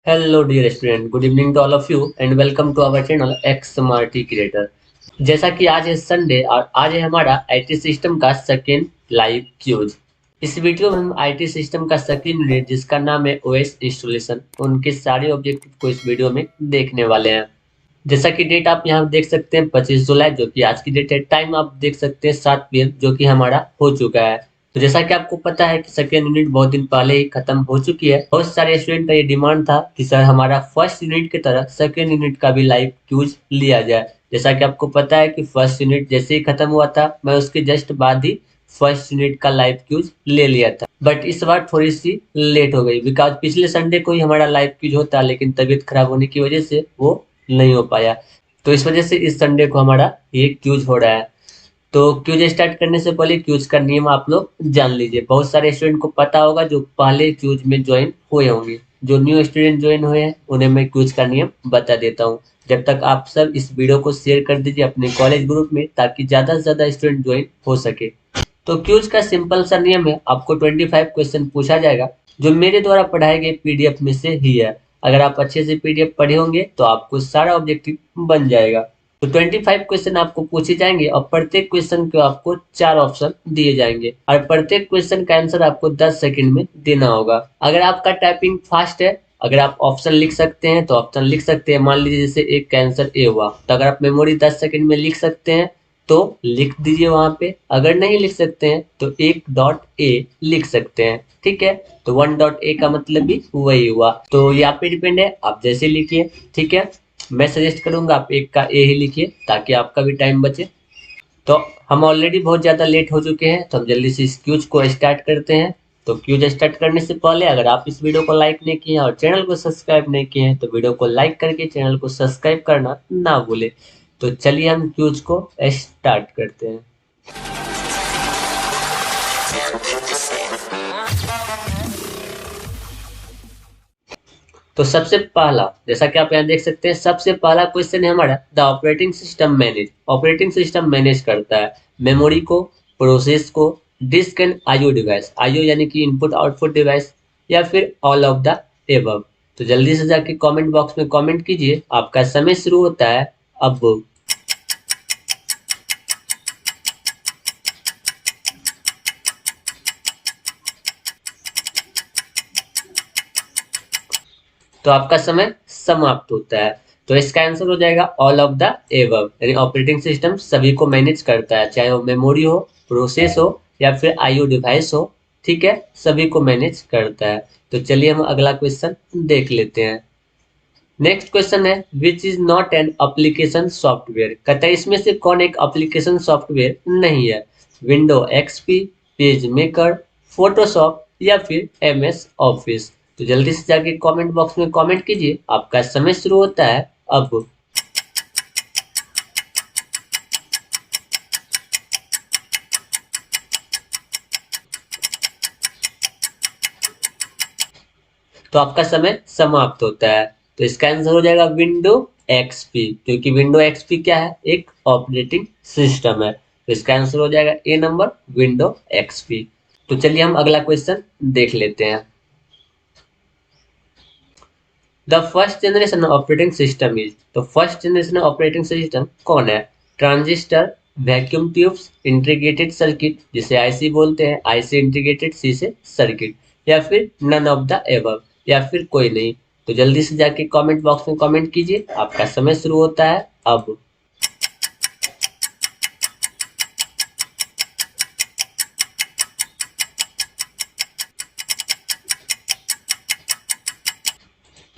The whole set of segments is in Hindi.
Hello dear student, good evening to all of you and welcome to our channel X Smarty Creator। जैसा कि आज है संडे और आज है हमारा आईटी सिस्टम का सेकेंड लाइव क्यूज। इस वीडियो में हम आईटी सिस्टम का सेकेंड यूनिट जिसका नाम है ओएस इंस्टॉलेशन उनके सारे ऑब्जेक्टिव को इस वीडियो में देखने वाले हैं। जैसा कि डेट आप यहाँ देख सकते हैं 25 जुलाई जो कि आज की डेट है। टाइम आप देख सकते हैं 7 PM जो कि हमारा हो चुका है। तो जैसा कि आपको पता है कि सेकेंड यूनिट बहुत दिन पहले ही खत्म हो चुकी है। बहुत सारे स्टूडेंट का ये डिमांड था कि सर हमारा फर्स्ट यूनिट की तरह सेकेंड यूनिट का भी लाइव क्यूज लिया जाए। जैसा कि आपको पता है कि फर्स्ट यूनिट जैसे ही खत्म हुआ था मैं उसके जस्ट बाद ही फर्स्ट यूनिट का लाइव क्यूज ले लिया था, बट इस बार थोड़ी सी लेट हो गई बिकॉज पिछले संडे को ही हमारा लाइव क्यूज होता लेकिन तबीयत खराब होने की वजह से वो नहीं हो पाया। तो इस वजह से इस संडे को हमारा ये क्यूज हो रहा है। तो क्यूज स्टार्ट करने से पहले क्यूज का नियम आप लोग जान लीजिए। बहुत सारे स्टूडेंट को पता होगा जो पहले क्यूज में ज्वाइन हुए होंगे। जो न्यू स्टूडेंट ज्वाइन हुए हैं उन्हें मैं क्यूज का नियम बता देता हूँ। जब तक आप सब इस वीडियो को शेयर कर दीजिए अपने कॉलेज ग्रुप में ताकि ज्यादा से ज्यादा स्टूडेंट ज्वाइन हो सके। तो क्यूज का सिंपल सा नियम है, आपको 25 क्वेश्चन पूछा जाएगा जो मेरे द्वारा पढ़ाए गए पीडीएफ में से ही है। अगर आप अच्छे से पीडीएफ पढ़े होंगे तो आपको सारा ऑब्जेक्टिव बन जाएगा। तो 25 क्वेश्चन आपको पूछे जाएंगे और प्रत्येक क्वेश्चन के आपको 4 ऑप्शन दिए जाएंगे और प्रत्येक क्वेश्चन का आंसर आपको 10 सेकंड में देना होगा। अगर आपका टाइपिंग फास्ट है, अगर आप ऑप्शन लिख सकते हैं तो ऑप्शन लिख सकते हैं। मान लीजिए जैसे एक का आंसर ए हुआ तो अगर आप मेमोरी 10 सेकंड में लिख सकते हैं तो लिख दीजिए वहां पे। अगर नहीं लिख सकते हैं तो एक डॉट ए लिख सकते हैं, ठीक है। तो 1 डॉट ए का मतलब भी वही हुआ। तो यहाँ पे डिपेंड है, आप जैसे लिखिए, ठीक है। मैं सजेस्ट करूंगा आप एक का ए ही लिखिए ताकि आपका भी टाइम बचे। तो हम ऑलरेडी बहुत ज्यादा लेट हो चुके हैं तो हम जल्दी से इस क्यूज को स्टार्ट करते हैं। तो क्यूज स्टार्ट करने से पहले अगर आप इस वीडियो को लाइक नहीं किए हैं और चैनल को सब्सक्राइब नहीं किए हैं तो वीडियो को लाइक करके चैनल को सब्सक्राइब करना ना भूले। तो चलिए हम क्यूज को स्टार्ट करते हैं। तो सबसे पहला, जैसा कि आप यहाँ देख सकते हैं, सबसे पहला क्वेश्चन है हमारा the operating system manage. Operating system manage करता है मेमोरी को, प्रोसेस को, disk and IO device. IO यानी कि इनपुट आउटपुट डिवाइस, या फिर ऑल ऑफ द एबव। तो जल्दी से जाके कमेंट बॉक्स में कमेंट कीजिए, आपका समय शुरू होता है अब। तो आपका समय समाप्त होता है। तो इसका आंसर हो जाएगा ऑल ऑफ द एबव, यानी ऑपरेटिंग सिस्टम सभी को मैनेज करता है, चाहे वो मेमोरी हो, प्रोसेस हो या फिर आईओ डिवाइस हो, ठीक है, सभी को मैनेज करता है। तो चलिए हम अगला क्वेश्चन देख लेते हैं। नेक्स्ट क्वेश्चन है which is not an application software. कहता है इसमें से कौन एक एप्लीकेशन सॉफ्टवेयर नहीं है। Window XP, page maker, Photoshop या फिर एमएस ऑफिस। तो जल्दी से जाके कमेंट बॉक्स में कमेंट कीजिए, आपका समय शुरू होता है अब। तो आपका समय समाप्त होता है। तो इसका आंसर हो जाएगा विंडो एक्सपी, क्योंकि विंडो एक्सपी क्या है, एक ऑपरेटिंग सिस्टम है। तो इसका आंसर हो जाएगा ए नंबर, विंडो एक्सपी। तो चलिए हम अगला क्वेश्चन देख लेते हैं। The first generation operating system is. तो फर्स्ट जनरेशन ऑपरेटिंग सिस्टम कौन है। Transistor, vacuum tubes, integrated circuit जिसे आईसी बोलते हैं, आईसी इंटीग्रेटेड सी से सर्किट, या फिर नन ऑफ द एबव, या फिर कोई नहीं। तो जल्दी से जाके कमेंट बॉक्स में कमेंट कीजिए, आपका समय शुरू होता है अब।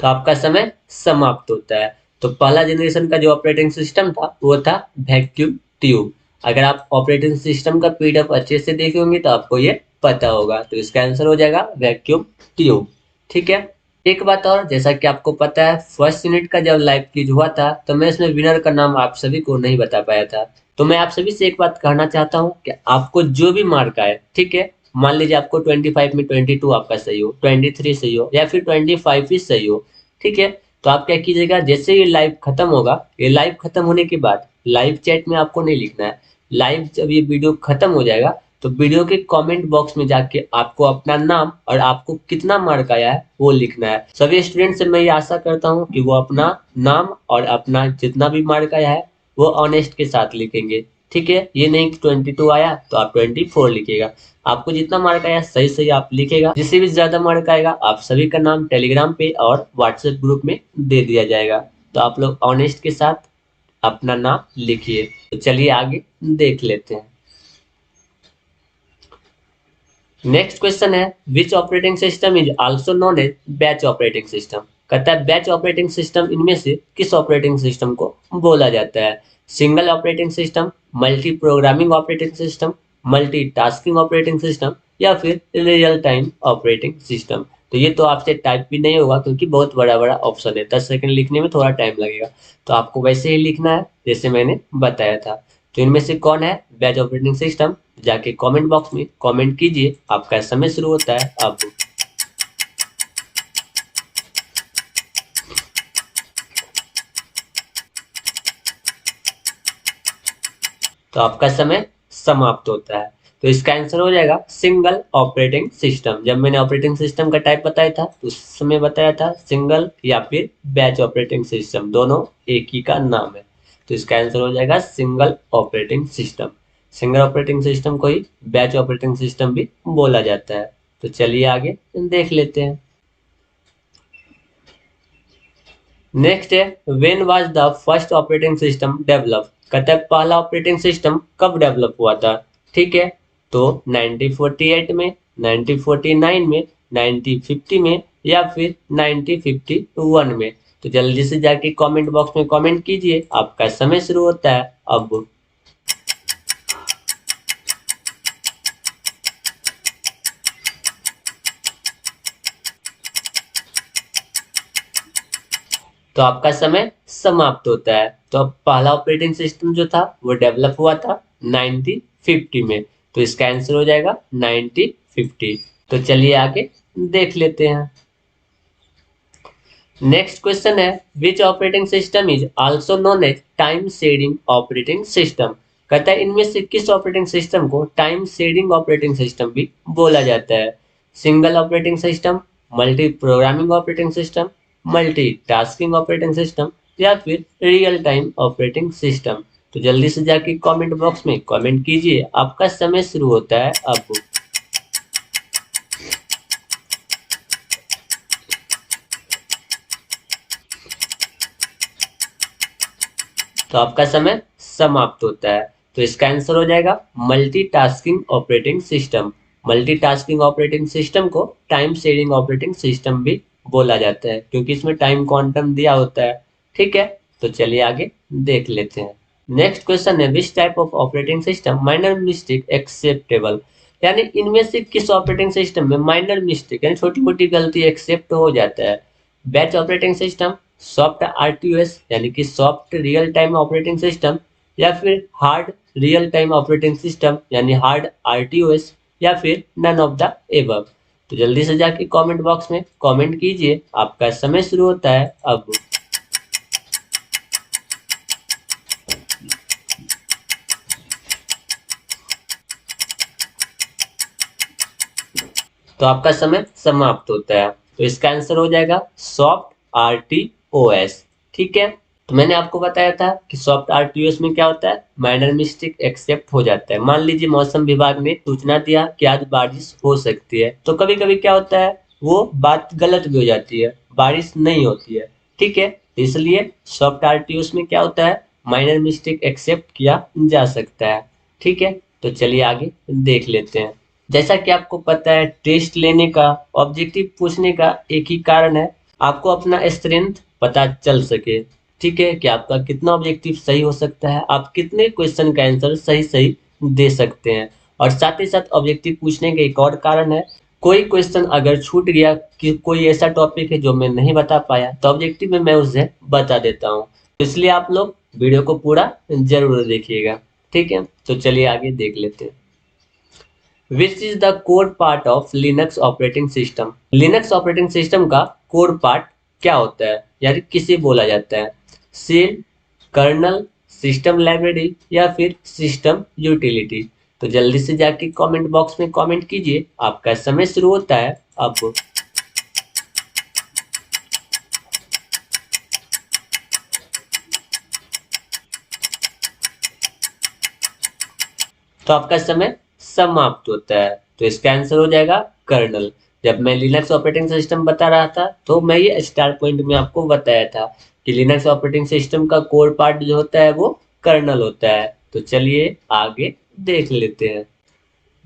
तो आपका समय समाप्त होता है। तो पहला जनरेशन का जो ऑपरेटिंग सिस्टम था वो था वैक्यूम ट्यूब। अगर आप ऑपरेटिंग सिस्टम का पीडीएफ अच्छे से देखे होंगे तो आपको ये पता होगा। तो इसका आंसर हो जाएगा वैक्यूम ट्यूब, ठीक है। एक बात और, जैसा कि आपको पता है फर्स्ट यूनिट का जब लाइव क्विज हुआ था तो मैं इसमें विनर का नाम आप सभी को नहीं बता पाया था। तो मैं आप सभी से एक बात कहना चाहता हूँ कि आपको जो भी मार्क आए, ठीक है, मान लीजिए आपको 25 में 22 आपका सही हो, 23 सही हो या फिर 25 ही सही हो, ठीक है। तो आप क्या कीजिएगा, जैसे ये लाइव खत्म होगा, ये लाइव खत्म होने के बाद लाइव चैट में आपको नहीं लिखना है। लाइव जब ये वीडियो खत्म हो जाएगा तो वीडियो के कमेंट बॉक्स में जाके आपको अपना नाम और आपको कितना मार्क आया है वो लिखना है। सभी स्टूडेंट से मैं ये आशा करता हूँ कि वो अपना नाम और अपना जितना भी मार्क आया है वो ऑनेस्ट के साथ लिखेंगे। ठीक है, ये नहीं कि 22 आया तो आप 24 लिखिएगा। आपको जितना मार्क आया सही सही आप लिखेगा। जिससे भी ज्यादा मार्क आएगा आप सभी का नाम टेलीग्राम पे और व्हाट्सएप ग्रुप में दे दिया जाएगा। तो आप लोग ऑनेस्ट के साथ अपना नाम लिखिए। तो चलिए आगे देख लेते हैं। नेक्स्ट क्वेश्चन है which operating system is also known as batch operating system. कहता है बैच ऑपरेटिंग सिस्टम इनमें से किस ऑपरेटिंग सिस्टम को बोला जाता है। Single operating system, multi programming operating system, multi tasking operating system या फिर रियल टाइम ऑपरेटिंग सिस्टम। तो ये तो आपसे टाइप भी नहीं होगा क्योंकि बहुत बड़ा बड़ा ऑप्शन है, 10 सेकंड लिखने में थोड़ा टाइम लगेगा। तो आपको वैसे ही लिखना है जैसे मैंने बताया था। तो इनमें से कौन है बैच ऑपरेटिंग सिस्टम, जाके कमेंट बॉक्स में कमेंट कीजिए। आपका समय शुरू होता है अब। तो आपका समय समाप्त होता है। तो इसका आंसर हो जाएगा सिंगल ऑपरेटिंग सिस्टम। जब मैंने ऑपरेटिंग सिस्टम का टाइप बताया था तो उस समय बताया था सिंगल या फिर बैच ऑपरेटिंग सिस्टम, दोनों एक ही का नाम है। तो इसका आंसर हो जाएगा single operating system. Single operating system को ही बैच ऑपरेटिंग सिस्टम भी बोला जाता है। तो चलिए आगे देख लेते हैं। नेक्स्ट है when was the first operating system develop. कहता है पहला ऑपरेटिंग सिस्टम कब डेवलप हुआ था। ठीक है, तो 1948 में, 1949 में, 1950 में या फिर 1951 में। तो जल्दी से जाके कमेंट बॉक्स में कमेंट कीजिए। आपका समय शुरू होता है अब। तो आपका समय समाप्त होता है। तो अब पहला ऑपरेटिंग सिस्टम जो था वो डेवलप हुआ था 1950 में। तो इसका आंसर हो जाएगा 1950। तो चलिए आगे देख लेते हैं। नेक्स्ट क्वेश्चन है which operating system is also known as time sharing operating system. कहता है इनमें से किस ऑपरेटिंग सिस्टम को टाइम शेरिंग ऑपरेटिंग सिस्टम भी बोला जाता है। Single operating system, multi programming operating system, multi tasking operating system या फिर रियल टाइम ऑपरेटिंग सिस्टम। तो जल्दी से जाके कमेंट बॉक्स में कमेंट कीजिए। आपका समय शुरू होता है अब। तो आपका समय समाप्त होता है। तो इसका आंसर हो जाएगा multitasking operating system. Multitasking operating system को टाइम शेयरिंग ऑपरेटिंग सिस्टम भी बोला जाता है क्योंकि इसमें टाइम क्वांटम दिया होता है। ठीक है, तो चलिए आगे देख लेते हैं। नेक्स्ट क्वेश्चन है which type of operating system minor mistake acceptable. यानी इनमें से किस ऑपरेटिंग सिस्टम में माइनर मिस्टेक यानी छोटी मोटी गलती एक्सेप्ट हो जाता है। बैच ऑपरेटिंग सिस्टम, सॉफ्ट आरटीओएस यानी कि soft real time operating system या फिर hard real time operating system यानी हार्ड आरटीओएस या फिर नन ऑफ द एबव। तो जल्दी से जाके कमेंट बॉक्स में कमेंट कीजिए। आपका समय शुरू होता है अब। तो आपका समय समाप्त होता है। तो इसका आंसर हो जाएगा सॉफ्ट आरटीओएस। ठीक है, तो मैंने आपको बताया था कि सॉफ्ट आरटीओएस में क्या होता है माइनर मिस्टेक एक्सेप्ट हो जाता है। मान लीजिए मौसम विभाग ने सूचना दिया कि आज बारिश हो सकती है, तो कभी कभी क्या होता है वो बात गलत भी हो जाती है, बारिश नहीं होती है। ठीक है, इसलिए सॉफ्ट आरटीओएस में क्या होता है माइनर मिस्टेक एक्सेप्ट किया जा सकता है। ठीक है, तो चलिए आगे देख लेते हैं। जैसा कि आपको पता है टेस्ट लेने का, ऑब्जेक्टिव पूछने का एक ही कारण है, आपको अपना स्ट्रेंथ पता चल सके। ठीक है, कि आपका कितना ऑब्जेक्टिव सही हो सकता है, आप कितने क्वेश्चन का आंसर सही सही दे सकते हैं। और साथ ही साथ ऑब्जेक्टिव पूछने का एक और कारण है, कोई क्वेश्चन अगर छूट गया कि कोई ऐसा टॉपिक है जो मैं नहीं बता पाया तो ऑब्जेक्टिव में मैं उसे बता देता हूँ। इसलिए आप लोग वीडियो को पूरा जरूर देखिएगा। ठीक है, तो चलिए आगे देख लेते हैं। Which is the core part of Linux operating system. Linux operating system का कोर पार्ट क्या होता है यानी किसे बोला जाता है। सेल, कर्नल, सिस्टम लाइब्रेरी या फिर सिस्टम यूटिलिटी। तो जल्दी से जाके कमेंट बॉक्स में कमेंट कीजिए, आपका समय शुरू होता है अब। तो आपका समय समाप्त होता है। तो इसका आंसर हो जाएगा कर्नल। जब मैं लिनक्स ऑपरेटिंग सिस्टम बता रहा था तो मैं ये स्टार पॉइंट में आपको बताया था कि लिनक्स ऑपरेटिंग सिस्टम का कोर पार्ट जो होता है वो कर्नल होता है। तो चलिए आगे देख लेते हैं।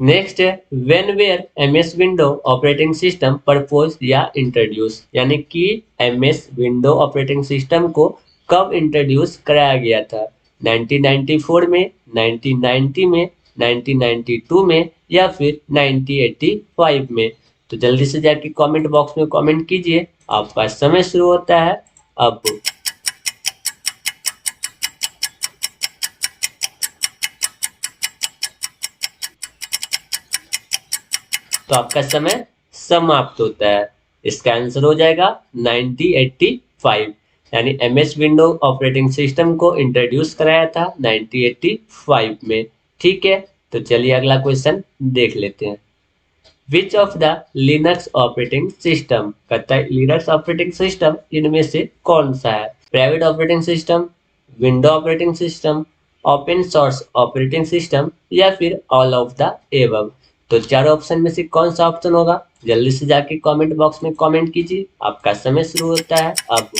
नेक्स्ट है when were MS window operating system purpose या इंट्रोड्यूस, यानी कि एमएस विंडो ऑपरेटिंग सिस्टम को कब इंट्रोड्यूस कराया गया था। 1994 में, 1990 में, 1992 में या फिर 1985 में। तो जल्दी से जाके कमेंट बॉक्स में कमेंट कीजिए, आपका समय शुरू होता है अब। तो आपका समय समाप्त होता है। इसका आंसर हो जाएगा 1985, यानी एमएस विंडो ऑपरेटिंग सिस्टम को इंट्रोड्यूस कराया था 1985 में। ठीक है, तो चलिए अगला क्वेश्चन देख लेते हैं। विच of the Linux operating system, कहता है लिनक्स ऑपरेटिंग सिस्टम इनमें से कौन सा है। Private operating system, window operating system, open source operating system या फिर ऑल ऑफ द एबव। तो चार ऑप्शन में से कौन सा ऑप्शन होगा, जल्दी से जाके कमेंट बॉक्स में कमेंट कीजिए, आपका समय शुरू होता है अब।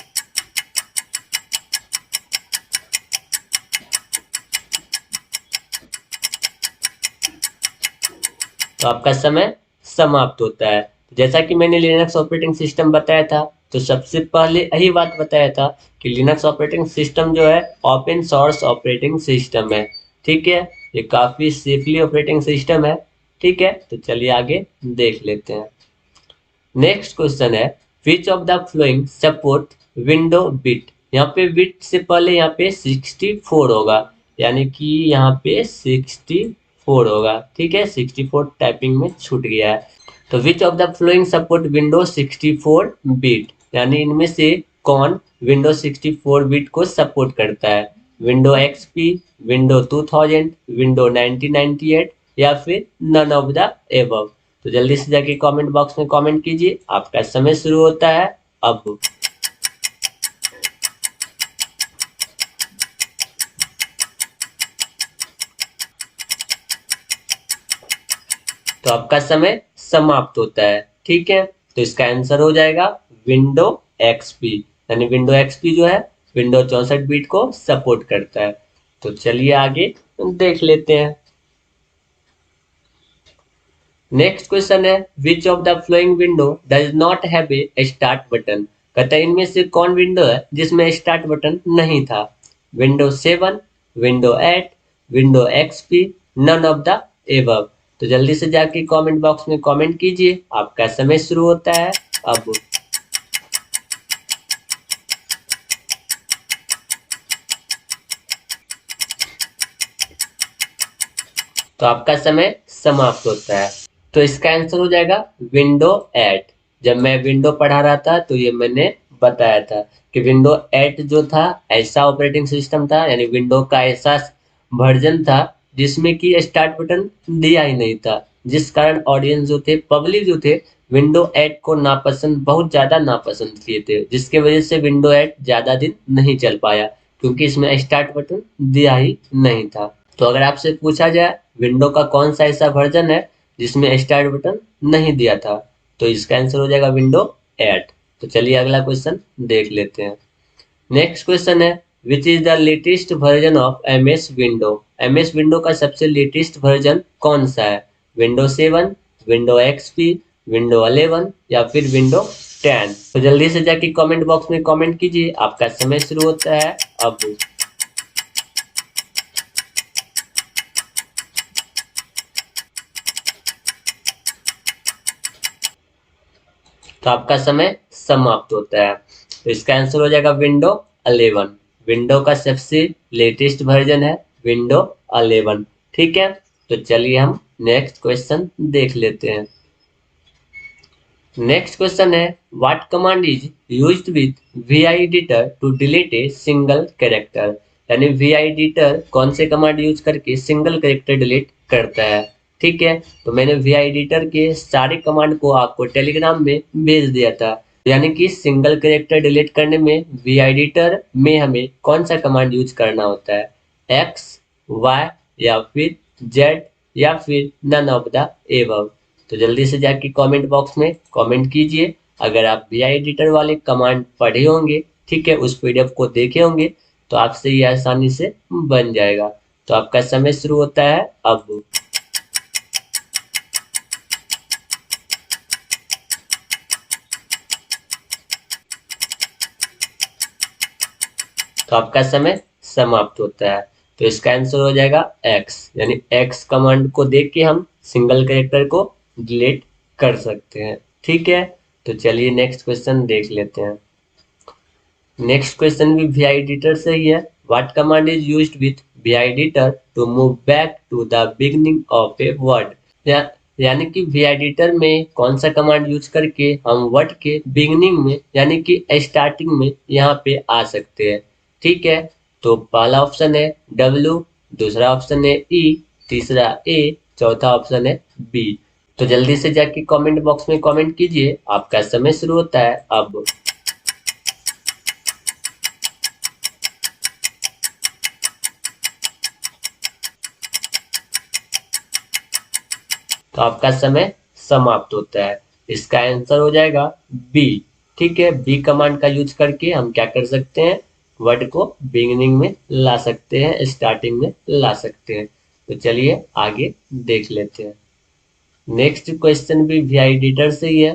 तो आपका समय समाप्त होता है। जैसा कि मैंने लिनक्स ऑपरेटिंग सिस्टम बताया था, तो सबसे पहले यही बात बताया था कि लिनक्स ऑपरेटिंग सिस्टम जो है ओपन सोर्स ऑपरेटिंग सिस्टम है। ठीक है, ये काफी सेफली ऑपरेटिंग सिस्टम है। ठीक है, तो चलिए आगे देख लेते हैं। नेक्स्ट क्वेश्चन है विच of the flowing support window bit. यहाँ पे बिट से पहले यहाँ पे 64 होगा, यानी कि यहाँ पे 64 होगा। ठीक है, 64 टाइपिंग में छूट गया है। तो विच of the flowing support window 64 bit, यानी इनमें से कौन विंडो 64 बिट को सपोर्ट करता है। विंडो एक्सपी, विंडो 2000, विंडो 1998 या फिर नन ऑफ द एबव। तो जल्दी से जाके कमेंट बॉक्स में कमेंट कीजिए, आपका समय शुरू होता है अब। तो आपका समय समाप्त होता है। ठीक है, तो इसका आंसर हो जाएगा विंडो एक्सपी, यानी विंडो एक्सपी जो है विंडो 64 बिट को सपोर्ट करता है। तो चलिए आगे देख लेते हैं। नेक्स्ट क्वेश्चन है विच of the flowing window does not have a start button. कहता है इनमें से कौन विंडो है जिसमें स्टार्ट बटन नहीं था। Window 7, window 8, window XP, none of the above. तो जल्दी से जाके कमेंट बॉक्स में कमेंट कीजिए, आपका समय शुरू होता है अब। तो आपका समय समाप्त होता है। तो इसका आंसर हो जाएगा विंडो 8। जब मैं विंडो पढ़ा रहा था तो ये मैंने बताया था कि विंडो 8 जो था ऐसा ऑपरेटिंग सिस्टम था, यानी विंडो का ऐसा वर्जन था जिसमें कि स्टार्ट बटन दिया ही नहीं था, जिस कारण ऑडियंस जो थे, पब्लिक जो थे, विंडो 8 को नापसंद, बहुत ज्यादा नापसंद किए थे, जिसके वजह से विंडो 8 ज्यादा दिन नहीं चल पाया, क्योंकि इसमें स्टार्ट बटन दिया ही नहीं था। तो अगर आपसे पूछा जाए विंडो का कौन सा ऐसा वर्जन है जिसमें स्टार्ट बटन नहीं दिया था, तो इसका आंसर हो जाएगा विंडो 8। तो चलिए अगला क्वेश्चन देख लेते हैं। नेक्स्ट क्वेश्चन है which is the latest version of MS window. MS window का सबसे लेटेस्ट वर्जन कौन सा है। विंडो 7, विंडो एक्सपी, विंडो 11 या फिर विंडो 10। तो जल्दी से जाके कमेंट बॉक्स में कमेंट कीजिए, आपका समय शुरू होता है अब। तो आपका समय समाप्त होता है। तो इसका आंसर हो जाएगा विंडो 11। विंडो का सबसे लेटेस्ट वर्जन है विंडो 11। ठीक है, तो चलिए हम नेक्स्ट क्वेश्चन देख लेते हैं। नेक्स्ट क्वेश्चन है what command is used with vi editor to delete a single character. यानी वी एडिटर कौन से कमांड यूज करके सिंगल कैरेक्टर डिलीट करता है। ठीक है, तो मैंने वी एडिटर के सारे कमांड को आपको टेलीग्राम में भेज दिया था। यानी कि सिंगल कैरेक्टर डिलीट करने में वी एडिटर में हमें कौन सा कमांड यूज करना होता है, एक्स, वाई या फिर जेड या फिर नन ऑफ द एबव। तो जल्दी से जाके कमेंट बॉक्स में कमेंट कीजिए। अगर आप वी एडिटर वाले कमांड पढ़े होंगे, ठीक है, उस पीडीएफ को देखे होंगे, तो आपसे ये आसानी से बन जाएगा। तो आपका समय शुरू होता है अब। तो आपका समय समाप्त होता है। तो इसका आंसर हो जाएगा एक्स, यानी एक्स कमांड को देख के हम सिंगल कैरेक्टर को डिलीट कर सकते हैं। ठीक है, तो चलिए नेक्स्ट क्वेश्चन देख लेते हैं। नेक्स्ट क्वेश्चन भी वी एडिटर से ही है। What command is used with vi editor to move back to the beginning of a word. यानी कि वी एडिटर में कौन सा कमांड यूज करके हम वर्ड के बिगनिंग में यानी कि स्टार्टिंग में यहाँ पे आ सकते हैं। ठीक है, तो पहला ऑप्शन है डब्ल्यू, दूसरा ऑप्शन है ई, तीसरा ए, चौथा ऑप्शन है बी। तो जल्दी से जाके कमेंट बॉक्स में कमेंट कीजिए। आपका समय शुरू होता है अब। तो आपका समय समाप्त होता है। इसका आंसर हो जाएगा बी। ठीक है, बी कमांड का यूज करके हम क्या कर सकते हैं, वर्ड को बिगिनिंग में ला सकते हैं, स्टार्टिंग में ला सकते हैं। तो चलिए आगे देख लेते हैं। नेक्स्ट क्वेश्चन भी वी एडिटर से ही है।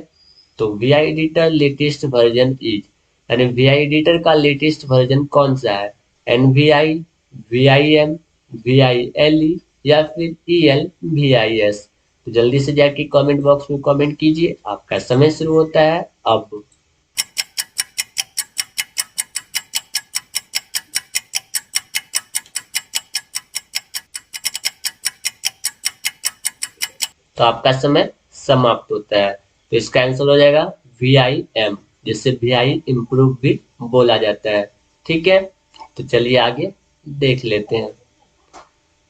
तो vi editor latest version is, यानी वी एडिटर का लेटेस्ट वर्जन कौन सा है, NVI, VIM, VILE या फिर ELVIS। तो जल्दी से जाके कमेंट बॉक्स में कमेंट कीजिए। आपका समय शुरू होता है अब। तो आपका समय समाप्त होता है। तो इसका आंसर हो जाएगा VIM, जिससे VI इम्प्रूव भी बोला जाता है। ठीक है, तो चलिए आगे देख लेते हैं।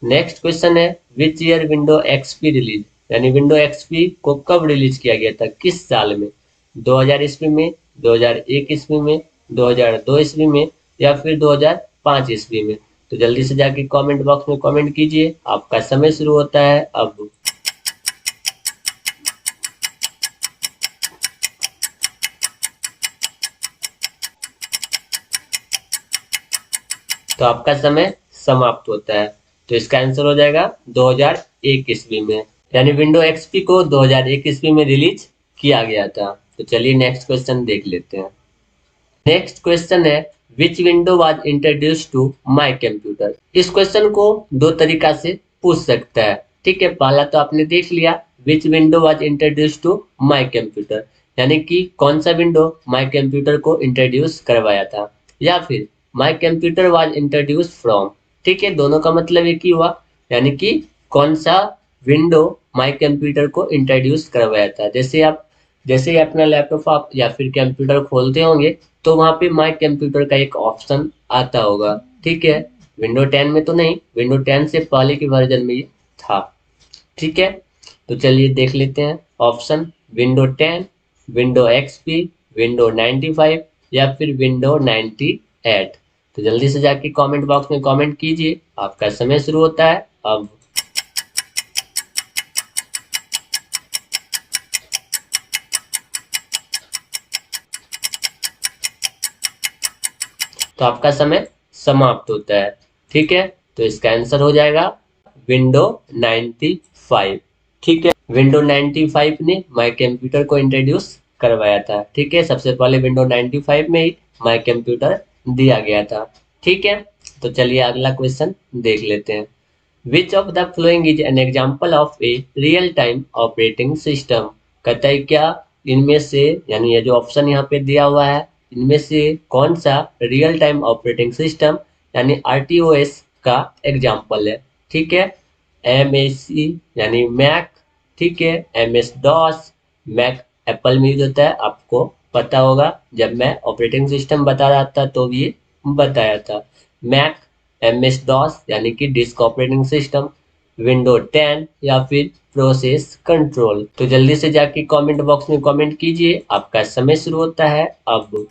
नेक्स्ट क्वेश्चन है which year window XP release, यानी विंडो एक्सपी को कब रिलीज किया गया था, किस साल में, 2000 ईस्वी में, 2001 ईस्वी में, 2002 ईस्वी में या फिर 2005 ईस्वी में। तो जल्दी से जाके कमेंट बॉक्स में कमेंट कीजिए। आपका समय शुरू होता है अब। तो आपका समय समाप्त होता है। तो इसका आंसर हो जाएगा 2001 ईस्वी में, यानी विंडो एक्सपी को 2001 ईस्वी में रिलीज किया गया था। तो चलिए नेक्स्ट क्वेश्चन देख लेते हैं। नेक्स्ट क्वेश्चन है which window was introduced to my computer. इस क्वेश्चन को दो तरीका से पूछ सकता है। ठीक है, पहला तो आपने देख लिया, which window was introduced to my computer, यानी कि कौन सा विंडो माय कंप्यूटर को इंट्रोड्यूस करवाया था, या फिर my computer was introduce from. ठीक है, दोनों का मतलब एक ही हुआ, यानी कि कौन सा विंडो माय कंप्यूटर को इंट्रोड्यूस करवाया था। जैसे ही अपना लैपटॉप आप या फिर कंप्यूटर खोलते होंगे, तो वहां पे माय कंप्यूटर का एक ऑप्शन आता होगा। ठीक है, विंडो 10 में तो नहीं, विंडो 10 से पहले के वर्जन में ये था। ठीक है, तो चलिए देख लेते हैं option, window 10, window XP, window 95 या फिर विंडो 98। तो जल्दी से जाके कमेंट बॉक्स में कमेंट कीजिए। आपका समय शुरू होता है अब। तो आपका समय समाप्त होता है। ठीक है, तो इसका आंसर हो जाएगा विंडो 95। ठीक है, विंडो 95 ने माय कंप्यूटर को इंट्रोड्यूस करवाया था। ठीक है, सबसे पहले विंडो 95 में ही माय कंप्यूटर दिया गया था। ठीक है, तो चलिए अगला क्वेश्चन देख लेते हैं। विच of the following is an example of a real time operating system. कहता है क्या इनमें से, यानी ये जो ऑप्शन यहाँ पे दिया हुआ है, इनमें से कौन सा रियल टाइम ऑपरेटिंग सिस्टम यानी RTOS का एग्जाम्पल है। ठीक है, MAC यानी मैक, ठीक है, MS डॉस, मैक एप्पल में यूज होता है, आपको पता होगा, जब मैं ऑपरेटिंग सिस्टम बता रहा था तो ये बताया था। मैक, MS डॉस यानी कि डिस्क ऑपरेटिंग सिस्टम, विंडो 10 या फिर प्रोसेस कंट्रोल। तो जल्दी से जाके कमेंट बॉक्स में कमेंट कीजिए, आपका समय शुरू होता है अब।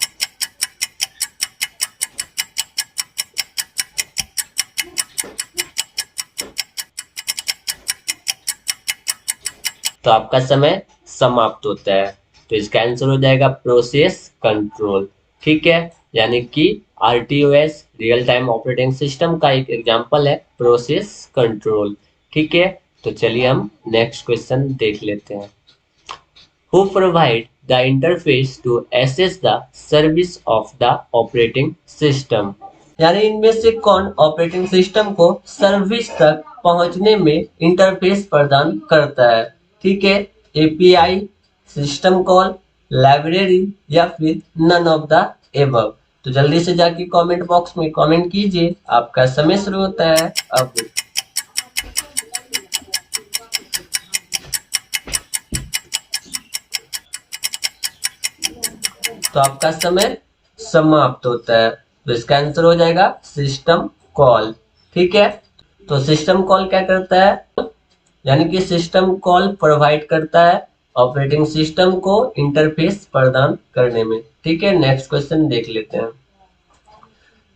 तो आपका समय समाप्त होता है। तो इसका आंसर हो जाएगा प्रोसेस कंट्रोल। ठीक है, यानी कि आरटीओएस रियल टाइम ऑपरेटिंग सिस्टम का एक एग्जांपल है प्रोसेस कंट्रोल। ठीक है, तो चलिए हम नेक्स्ट क्वेश्चन देख लेते हैं। Who provide the interface to access the service of the operating system? यानी इनमें से कौन ऑपरेटिंग सिस्टम को सर्विस तक पहुंचने में इंटरफेस प्रदान करता है? ठीक है, एपीआई, सिस्टम कॉल, लाइब्रेरी या फिर नन ऑफ द एबव। तो जल्दी से जाके कमेंट बॉक्स में कमेंट कीजिए, आपका समय शुरू होता है अब। तो आपका समय समाप्त होता है। तो इसका आंसर हो जाएगा सिस्टम कॉल। ठीक है, तो सिस्टम कॉल क्या करता है? यानी कि सिस्टम कॉल प्रोवाइड करता है ऑपरेटिंग सिस्टम को इंटरफेस प्रदान करने में। ठीक है, नेक्स्ट क्वेश्चन देख लेते हैं।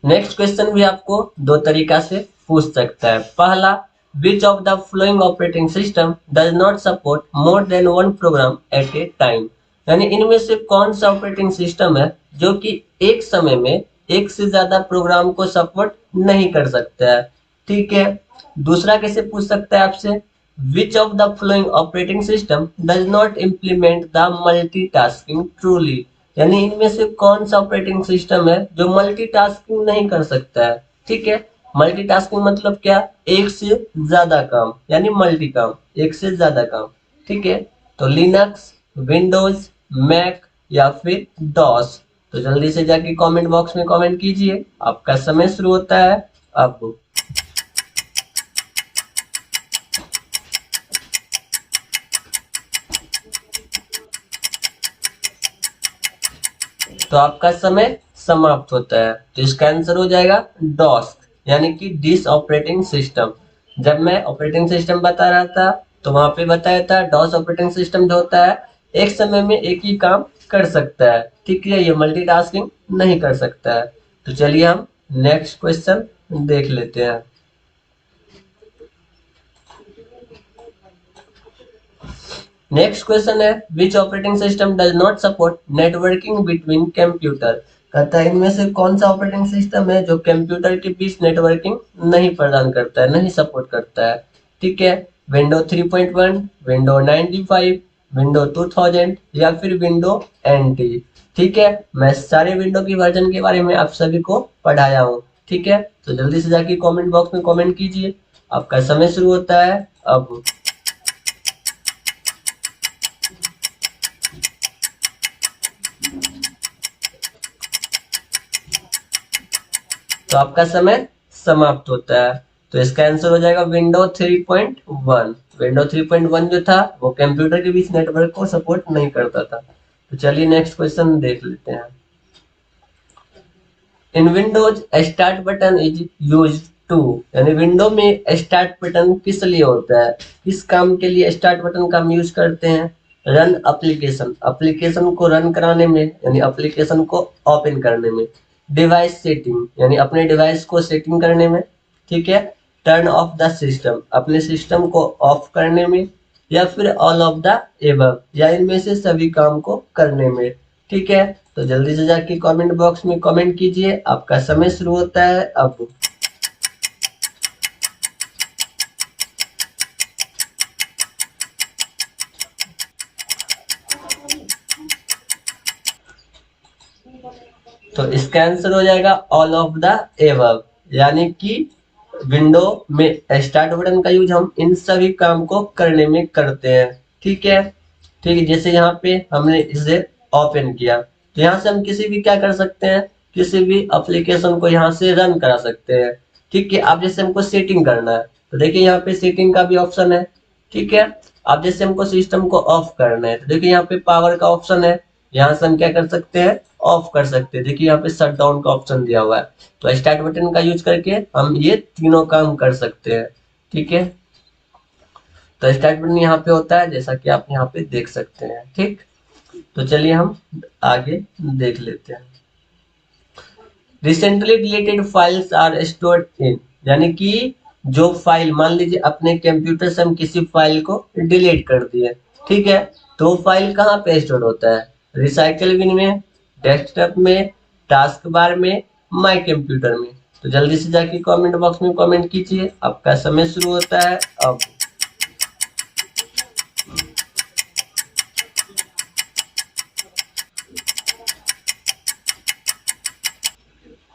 नेक्स्ट क्वेश्चन भी आपको दो तरीका से पूछ सकता है। पहला, which of the following operating system does not support more than one program at a time? यानी इनमें से कौन सा ऑपरेटिंग सिस्टम है जो कि एक समय में एक से ज्यादा प्रोग्राम को सपोर्ट नहीं कर सकता है? ठीक है, दूसरा कैसे पूछ सकता है आपसे, विच of the following operating system does not implement the multitasking truly? यानी इनमें से कौन सा ऑपरेटिंग सिस्टम है जो मल्टीटास्किंग नहीं कर सकता है? ठीक है, मल्टीटास्किंग मतलब क्या? एक से ज्यादा काम, यानी मल्टी काम, एक से ज्यादा काम। ठीक है, तो लिनक्स, विंडोज, मैक या फिर डॉस? तो जल्दी से जाके कमेंट बॉक्स में कमेंट कीजिए, आपका समय शुरू होता है अब। तो आपका समय समाप्त होता है। तो इसका आंसर हो जाएगा डॉस, यानी कि डिस ऑपरेटिंग सिस्टम। जब मैं ऑपरेटिंग सिस्टम बता रहा था तो वहां पे बताया था डॉस ऑपरेटिंग सिस्टम जो होता है एक समय में एक ही काम कर सकता है। ठीक है, ये मल्टीटास्किंग नहीं कर सकता है। तो चलिए हम नेक्स्ट क्वेश्चन देख लेते हैं। नेक्स्ट क्वेश्चन है, which operating system does not support networking between computer? कहता है इनमें से कौन सा ऑपरेटिंग सिस्टम है जो कंप्यूटर के बीच नेटवर्किंग नहीं प्रदान करता है, नहीं सपोर्ट करता है? ठीक है, विंडो 3.1, विंडो 95, विंडो 2000 या फिर विंडो एनटी? ठीक है, मैं सारे विंडो की वर्जन के बारे में आप सभी को पढ़ाया हूँ। ठीक है, तो जल्दी से जाके कमेंट बॉक्स में कमेंट कीजिए, आपका समय शुरू होता है अब। तो आपका समय समाप्त होता है। तो इसका आंसर हो जाएगा विंडो 3.1। विंडो 3.1 जो था वो कंप्यूटर के बीच नेटवर्क को सपोर्ट नहीं करता था। तो चलिए नेक्स्ट क्वेश्चन देख लेते हैं। In windows start button is use to? यानी विंडो में स्टार्ट बटन किस लिए होता है, किस काम के लिए स्टार्ट बटन का हम यूज करते हैं? रन एप्लीकेशन, एप्लीकेशन को रन कराने में, यानी एप्लीकेशन को ओपन करने में। डिवाइस सेटिंग, यानी अपने डिवाइस को सेटिंग करने में। ठीक है, टर्न ऑफ द सिस्टम, अपने सिस्टम को ऑफ करने में, या फिर ऑल ऑफ द एबव, या इनमें से सभी काम को करने में। ठीक है, तो जल्दी से जाके कमेंट बॉक्स में कमेंट कीजिए, आपका समय शुरू होता है अब। तो इसका आंसर हो जाएगा ऑल ऑफ द एबव, यानी कि विंडो में स्टार्ट बटन का यूज हम इन सभी काम को करने में करते हैं। ठीक है, ठीक है, जैसे यहाँ पे हमने इसे ओपन किया तो यहाँ से हम किसी भी क्या कर सकते हैं, किसी भी एप्लीकेशन को यहाँ से रन करा सकते हैं। ठीक है, अब जैसे हमको सेटिंग करना है तो देखिए यहाँ पे सेटिंग का भी ऑप्शन है। ठीक है, अब जैसे हमको सिस्टम को ऑफ करना है तो देखिए यहाँ पे पावर का ऑप्शन है, यहाँ से हम क्या कर सकते हैं, ऑफ कर सकते हैं। देखिए यहाँ पे शट डाउन का ऑप्शन दिया हुआ है। तो स्टार्ट बटन का यूज करके हम ये तीनों काम कर सकते हैं। ठीक है, तो स्टार्ट बटन यहाँ पे होता है, जैसा कि आप यहाँ पे देख सकते हैं। ठीक, तो चलिए हम आगे देख लेते हैं। Recently deleted files are stored in, यानी कि जो फाइल, मान लीजिए अपने कंप्यूटर से हम किसी फाइल को डिलीट कर दिए, ठीक है, तो वो फाइल कहाँ पे स्टोर होता है? रिसाइकल बिन में, डेस्कटॉप में, टास्क बार में, माय कंप्यूटर में। तो जल्दी से जाके कमेंट बॉक्स में कमेंट कीजिए, आपका समय शुरू होता है अब।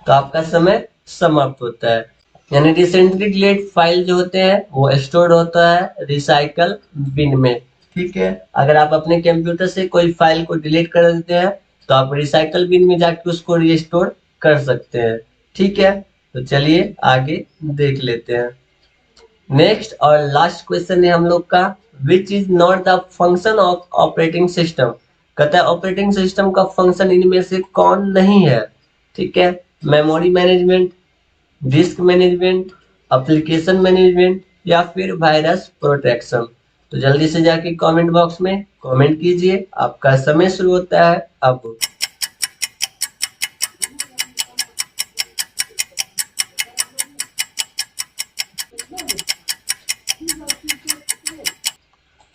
तो आपका समय समाप्त होता है। यानी रिसेंटली डिलीट फाइल जो होते हैं वो स्टोर होता है रिसाइकल बिन में। ठीक है, अगर आप अपने कंप्यूटर से कोई फाइल को डिलीट कर देते हैं तो आप रिसाइकल बिन में जाके उसको रिस्टोर कर सकते हैं। ठीक है, तो चलिए आगे देख लेते हैं। नेक्स्ट और लास्ट क्वेश्चन है हम लोग का, which is not the function of operating system. कहता है ऑपरेटिंग सिस्टम का फंक्शन इनमें से कौन नहीं है? ठीक है, memory management, disc management, application management, या फिर वायरस प्रोटेक्शन। तो जल्दी से जाके कमेंट बॉक्स में कमेंट कीजिए, आपका समय शुरू होता है अब।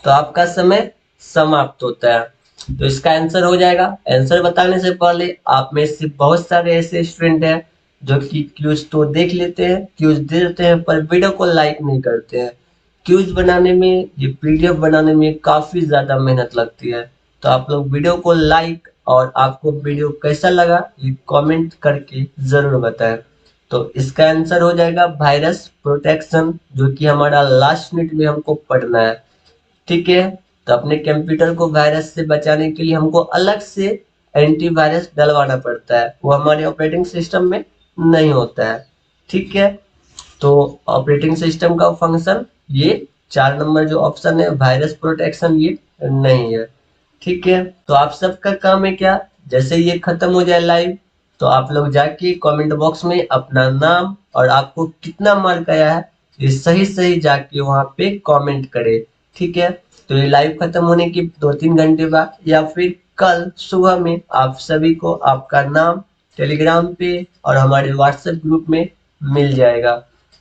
तो आपका समय समाप्त होता है। तो इसका आंसर हो जाएगा। आंसर बताने से पहले आप में से बहुत सारे ऐसे स्टूडेंट हैं जो कि क्यूज तो देख लेते हैं, क्यूज दे देते हैं, पर वीडियो को लाइक नहीं करते हैं। क्यूज बनाने में, ये पीडीएफ बनाने में काफी ज्यादा मेहनत लगती है। तो आप लोग वीडियो को लाइक और आपको वीडियो कैसा लगा ये कमेंट करके जरूर बताएं। तो इसका आंसर हो जाएगा वायरस प्रोटेक्शन, जो कि हमारा लास्ट मिनट में हमको पढ़ना है। ठीक है, तो अपने कंप्यूटर को वायरस से बचाने के लिए हमको अलग से एंटीवायरस डलवाना पड़ता है, वो हमारे ऑपरेटिंग सिस्टम में नहीं होता है। ठीक है, तो ऑपरेटिंग सिस्टम का फंक्शन ये 4 नंबर जो ऑप्शन है वायरस प्रोटेक्शन, ये नहीं है। ठीक है, तो आप सबका काम है क्या, जैसे ये खत्म हो जाए लाइव तो आप लोग जाके कमेंट बॉक्स में अपना नाम और आपको कितना मार्क आया है ये सही सही जाके वहां पे कमेंट करें। ठीक है, तो ये लाइव खत्म होने के 2-3 घंटे बाद या फिर कल सुबह में आप सभी को आपका नाम टेलीग्राम पे और हमारे व्हाट्सएप ग्रुप में मिल जाएगा।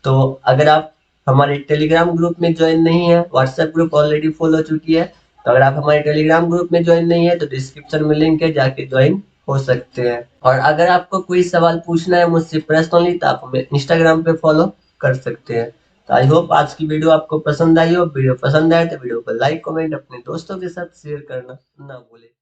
तो अगर आप हमारे टेलीग्राम ग्रुप में ज्वाइन नहीं है, व्हाट्सएप ग्रुप ऑलरेडी फॉलो हो चुकी है, तो अगर आप हमारे टेलीग्राम ग्रुप में ज्वाइन नहीं है तो डिस्क्रिप्शन में लिंक है, जाके ज्वाइन हो सकते हैं। और अगर आपको कोई सवाल पूछना है मुझसे पर्सनली तो आप हमें इंस्टाग्राम पे फॉलो कर सकते हैं। तो आई होप आज की वीडियो आपको पसंद आई हो। वीडियो पसंद आए तो वीडियो को लाइक कमेंट अपने दोस्तों के साथ शेयर करना ना भूलें।